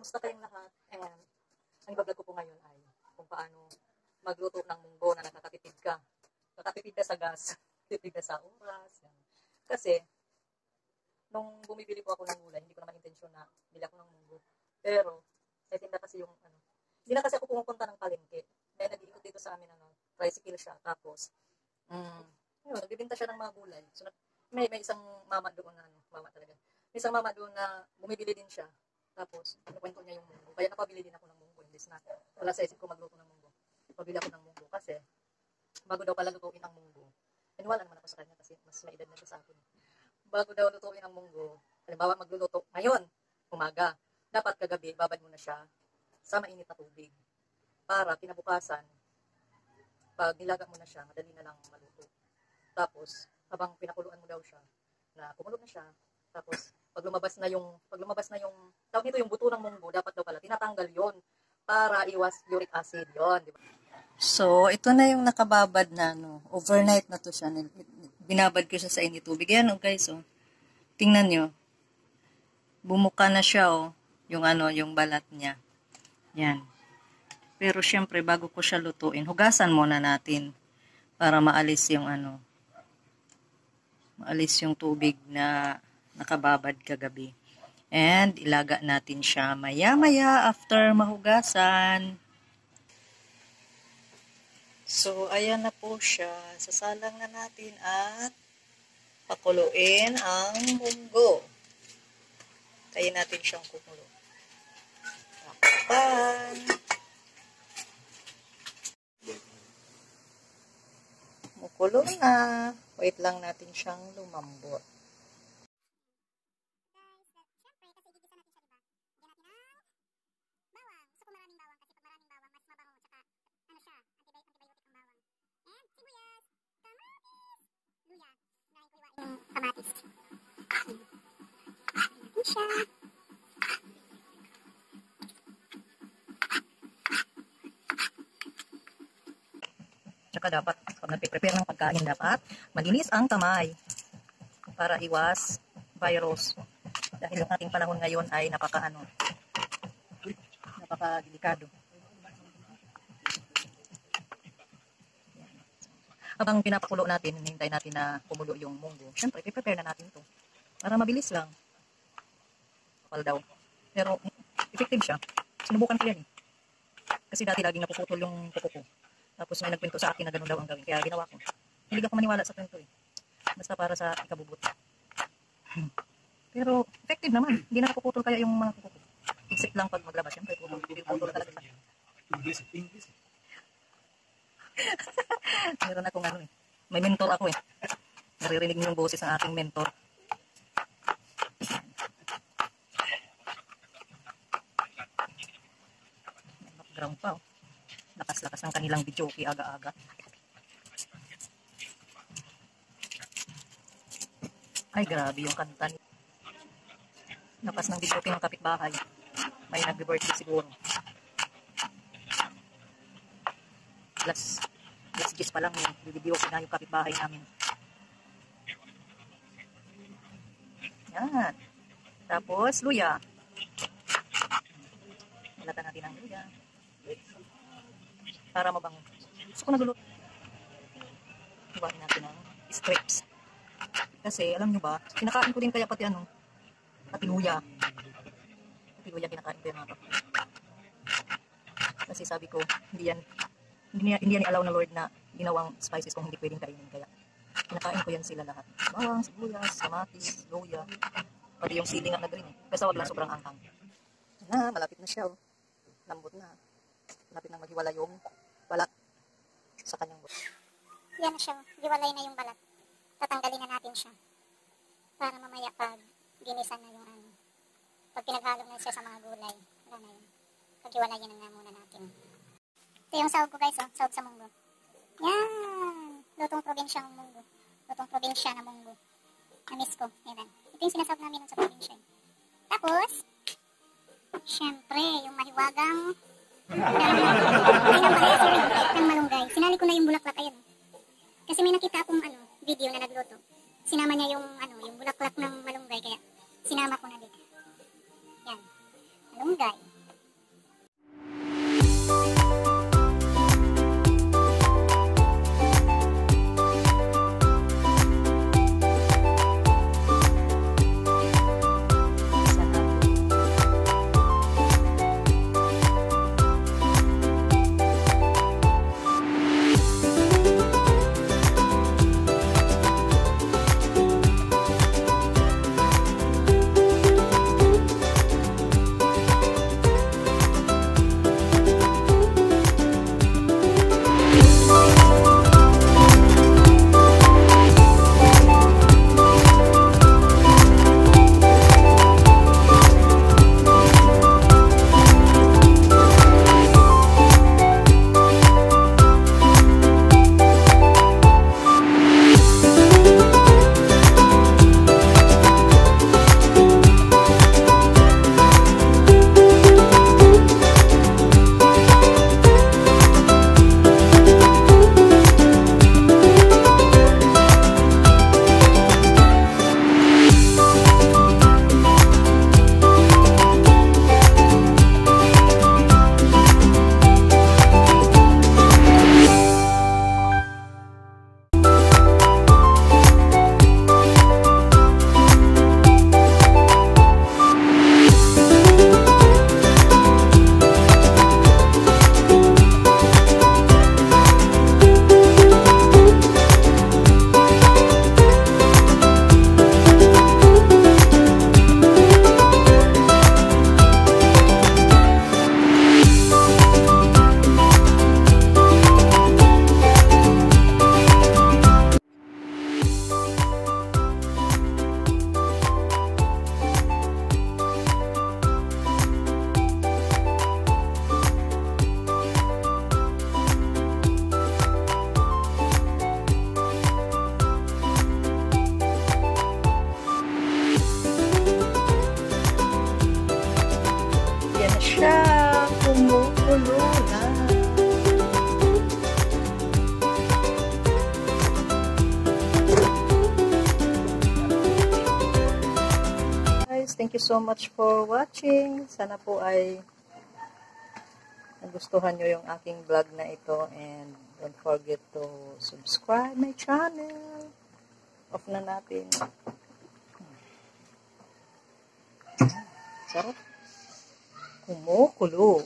Kumusta kayong lahat? And ang ibablog ko po ngayon ay kung paano magluto ng munggo na nakakatipid ka. Nakatipid ka sa gas, tipid ka sa oras. Yan. Kasi, nung bumibili po ako ng gulay, hindi ko naman intensyon na bili ako ng munggo. Pero, natinda kasi yung hindi na kasi ako pumupunta ng palengke. Dahil nag-iikot dito sa amin, tricycle siya. Tapos, nagbibinta siya ng mga gulay. So, may isang mama doon na, mama talaga. May isang mama doon na bumibili din siya. Tapos, nakwento niya yung munggo. Kaya napabili din ako ng munggo. Hindi na, wala sa isip ko magluto ng munggo. Pabili ako ng munggo kasi, bago daw pala lutuin ang munggo. And wala naman ako sa kanya kasi mas may edad na siya sa akin. Bago daw lutuin ang munggo, halimbawa magluluto ngayon, umaga. Dapat kagabi, babad mo na siya sa mainit na tubig. Para kinabukasan, pag nilaga mo na siya, madali na lang maluto. Tapos, habang pinakuluan mo daw siya, na kumulo na siya, tapos, pag lumabas na yung, tawag nito yung buto ng munggo, dapat daw pala, tinatanggal yon para iwas uric acid yon, di ba? So, ito na yung nakababad na, overnight na to siya. Binabad ko siya sa init tubig. Yan, guys, tingnan nyo. Bumuka na siya, yung yung balat niya. Yan. Pero, syempre, bago ko siya lutuin, hugasan muna natin para maalis yung, maalis yung tubig na nakababad kagabi. And, ilaga natin siya maya-maya after mahugasan. So, ayan na po siya. Sasalang na natin at pakuluin ang munggo. Tayin natin siyang kumulo. Takpan. Mukulo na. Wait lang natin siyang lumambot. Kamatis. Natin siya. Tsaka dapat, pag nagpe-prepare ng pagkain, dapat malinis ang kamay para iwas virus. Dahil yung ating panahon ngayon ay napaka-delikado. Habang pinapakulo natin, hinihintay natin na kumulo yung munggo. Siyempre, i-prepare na natin ito. Para mabilis lang. Kapal daw. Pero, effective siya. Sinubukan ko yan eh. Kasi dati laging napuputol yung kuko ko. Tapos may nagkwento sa akin na ganun daw ang gawin. Kaya ginawa ko. Hindi ako maniwala sa kwento eh. Basta para sa ikabubuti. Pero, effective naman. Hindi na napuputol kaya yung mga kuko ko. Except lang pag maglabas. Siyempre, puputol na talaga siya. English. Meron akong may mentor ako eh. Naririnig niyo yung boses ng aking mentor. May background pa Lakas-lakas ng kanilang video aga-aga. Ay grabe yung kanta niya. Lakas ng video ng kapitbahay. May nag-birthday siguro. Last 10 pa lang video na yung kapitbahay namin. Yan. Tapos, luya. Nalatan natin ang luya. Para mabango. Gusto ko nagulo. Iwain natin ang strips. Kasi, alam nyo ba, kinakain ko din kaya pati luya. Pati luya kinakain ko yung mga kapatid. Kasi sabi ko, hindi yan allow na Lord na ginawang spices kung hindi pwedeng kainin. Kaya kinakain ko yan sila lahat. Bawang, sibuyas, kamatis, luya, pati yung sili nga na green. Basta wag lang sobrang anghang. Malapit na siya. Lambot na. Malapit na maghiwala yung balat sa kanyang buto. Yan na siya. Hiwalay na yung balat. Tatanggalin na natin siya. Para mamaya pag ginisan na yung pag pinaghalo na siya sa mga gulay. Wala na yun. Paghiwalayin na muna natin. Ito yung sahog ko guys, sahog sa munggo. Yan! Lutong probinsya ng munggo. Lutong probinsya na munggo. Na-miss ko. Yan. Ito yung sinasahog namin sa probinsya. Tapos, syempre, yung mahiwagang ng malunggay. Sinali ko na yung bulaklak ayan. Kasi may nakita akong video na nagluto. Sinama niya yung yung bulaklak ng malunggay kaya sinama ko na din. Yan. Malunggay. thank you so much for watching. Sana po ay nagustuhan nyo yung aking vlog na ito. And don't forget to subscribe my channel. Off na natin. Sarap. Kumukulo.